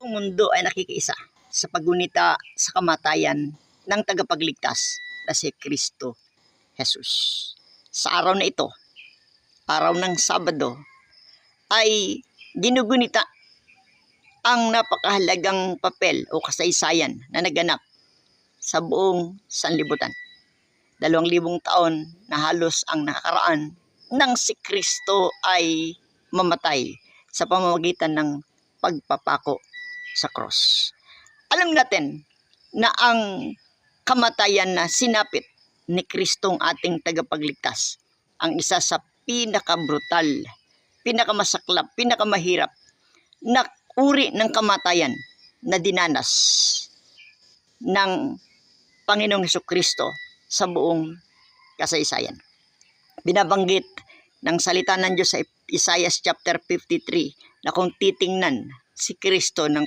buong mundo ay nakikiisa sa paggunita sa kamatayan ng tagapagligtas na si Kristo Jesus. Sa araw na ito, araw ng Sabado, ay ginugunita ang napakahalagang papel o kasaysayan na naganap sa buong sanlibutan. 2,000 taon na halos ang nakakaraan nang si Kristo ay mamatay sa pamamagitan ng pagpapako sa cross. Alam natin na ang kamatayan na sinapit ni Kristong ating tagapagligtas ang isa sa pinakabrutal, pinakamasaklap, pinakamahirap na uri ng kamatayan na dinanas ng Panginoong Hesukristo sa buong kasaysayan. Binabanggit ng salita ng Diyos sa Isaiah chapter 53 na kung titingnan si Kristo ng